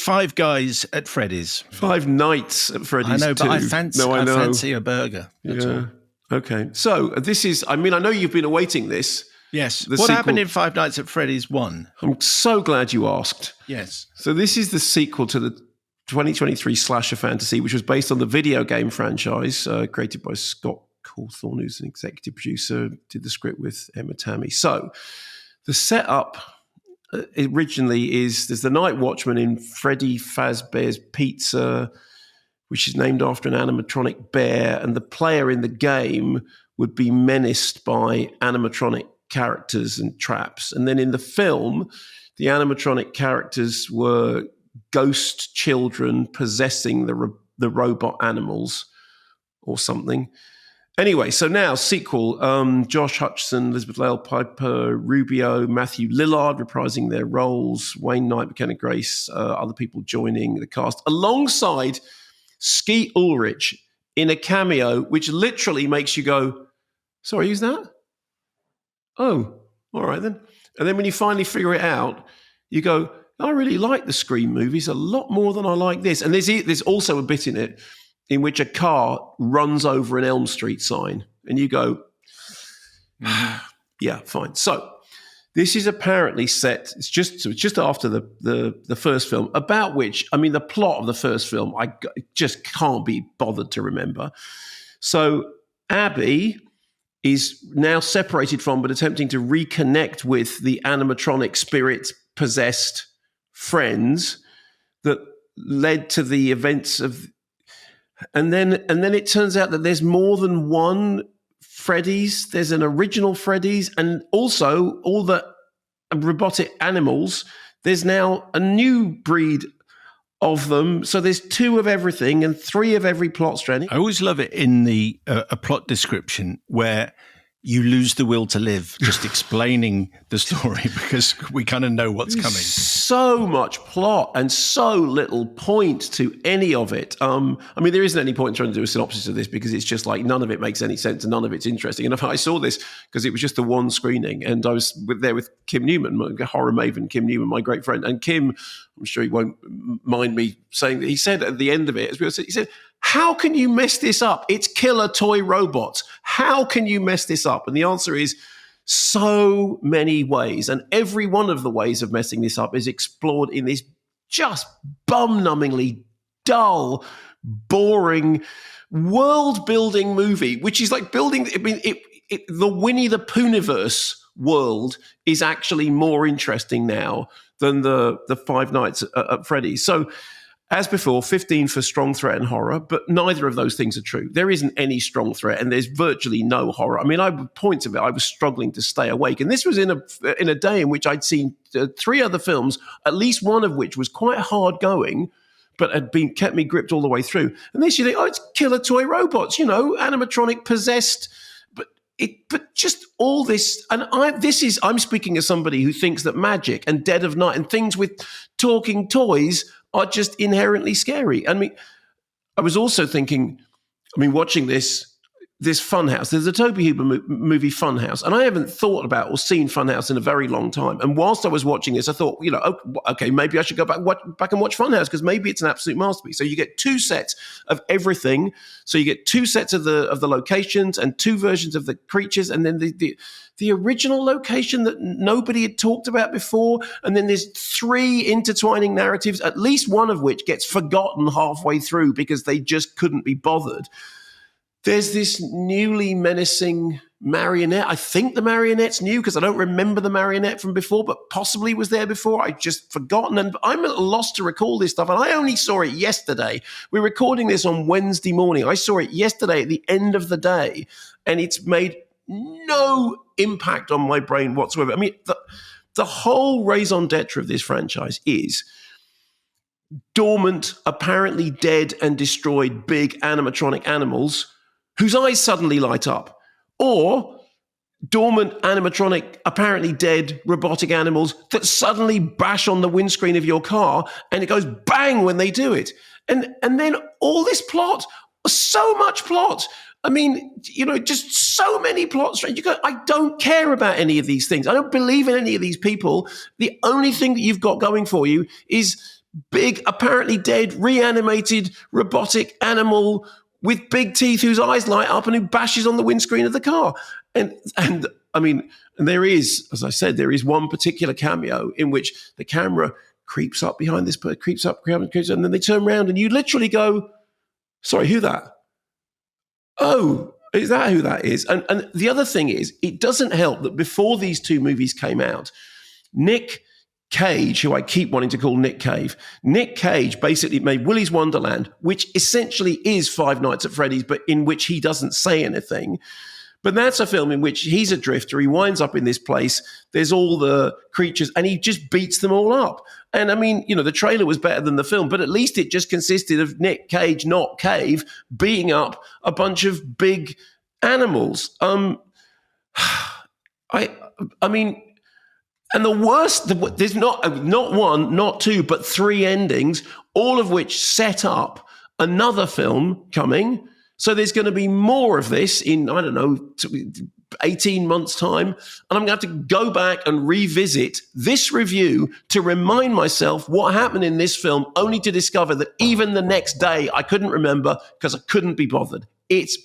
Five Guys at Freddy's. Five Nights at Freddy's. I know, but too. I fancy a burger. That's all. Okay. So this is, I know you've been awaiting this. Yes. What happened in Five Nights at Freddy's 1? I'm so glad you asked. Yes. So this is the sequel to the 2023 slasher fantasy, which was based on the video game franchise created by Scott Cawthorne, who's an executive producer, did the script with Emma Tammy. So the setup originally is there's the night watchman in Freddy Fazbear's Pizza, which is named after an animatronic bear, and the player in the game would be menaced by animatronic characters and traps. And then in the film, the animatronic characters were ghost children possessing the robot animals or something. Anyway, so now sequel, Josh Hutcherson, Elizabeth Lale, Piper Rubio, Matthew Lillard reprising their roles, Wayne Knight, McKenna Grace, other people joining the cast, alongside Skeet Ulrich in a cameo, which literally makes you go, sorry, who's that? Oh, all right then. And then when you finally figure it out, you go, I really like the Scream movies a lot more than I like this. And there's also a bit in it in which a car runs over an Elm Street sign. And you go, yeah, fine. So this is apparently set, it's just after the first film, about which, the plot of the first film, I just can't be bothered to remember. So Abby is now separated from, but attempting to reconnect with the animatronic spirit-possessed friends that led to the events of... And then it turns out that there's more than one Freddy's. There's an original Freddy's, and also all the robotic animals. There's now a new breed of them. So there's 2 of everything and 3 of every plot strand. I always love it in the a plot description where you lose the will to live, just explaining the story, because we kind of know what's coming. So much plot and so little point to any of it. There isn't any point in trying to do a synopsis of this because it's just like none of it makes any sense and none of it's interesting. And I saw this because it was just the one screening, and I was there with Kim Newman, my horror maven, Kim Newman, my great friend. And Kim, I'm sure he won't mind me saying that, he said at the end of it, he said, how can you mess this up? It's killer toy robots. How can you mess this up? And the answer is so many ways. And every one of the ways of messing this up is explored in this just bum-numbingly dull, boring, world-building movie, which is like building... the Winnie the Poohniverse world is actually more interesting now than the Five Nights at Freddy's. So... as before, 15 for strong threat and horror, but neither of those things are true. There isn't any strong threat, and there's virtually no horror. Points of it, I was struggling to stay awake. And this was in a day in which I'd seen 3 other films, at least one of which was quite hard going, but had kept me gripped all the way through. And this, you think, it's killer toy robots, animatronic possessed, but just all this. And I'm speaking as somebody who thinks that magic and Dead of Night and things with talking toys are just inherently scary. I was also thinking, watching this Funhouse, there's a Tobe Hooper movie Funhouse, and I haven't thought about or seen Funhouse in a very long time. And whilst I was watching this, I thought, okay, maybe I should go back and watch Funhouse because maybe it's an absolute masterpiece. So you get 2 sets of everything. So you get 2 sets of the locations and 2 versions of the creatures, and then the original location that nobody had talked about before. And then there's 3 intertwining narratives, at least one of which gets forgotten halfway through because they just couldn't be bothered. There's this newly menacing marionette. I think the marionette's new because I don't remember the marionette from before, but possibly was there before. I've just forgotten. And I'm at a loss to recall this stuff. And I only saw it yesterday. We're recording this on Wednesday morning. I saw it yesterday at the end of the day, and it's made no impact on my brain whatsoever. The whole raison d'etre of this franchise is dormant, apparently dead and destroyed big animatronic animals whose eyes suddenly light up, or dormant animatronic, apparently dead robotic animals that suddenly bash on the windscreen of your car and it goes bang when they do it. And then all this plot, so much plot. Just so many plots. I don't care about any of these things. I don't believe in any of these people. The only thing that you've got going for you is big, apparently dead, reanimated robotic animal with big teeth whose eyes light up and who bashes on the windscreen of the car. And I mean, and there is, as I said, there is one particular cameo in which the camera creeps up behind this person, creeps up, and then they turn around and you literally go, sorry, who that? Oh, is that who that is? And the other thing is, it doesn't help that before these two movies came out, Nick Cage, who I keep wanting to call Nick Cave, Nick Cage basically made Willy's Wonderland, which essentially is Five Nights at Freddy's, but in which he doesn't say anything. But that's a film in which he's a drifter. He winds up in this place. There's all the creatures, and he just beats them all up. And I mean, you know, the trailer was better than the film, but at least it just consisted of Nick Cage, not Cave, beating up a bunch of big animals. I mean, and the worst, there's not one, not two, but three endings, all of which set up another film coming. So there's going to be more of this in, I don't know, 18 months' time. And I'm going to have to go back and revisit this review to remind myself what happened in this film, only to discover that even the next day I couldn't remember because I couldn't be bothered. It's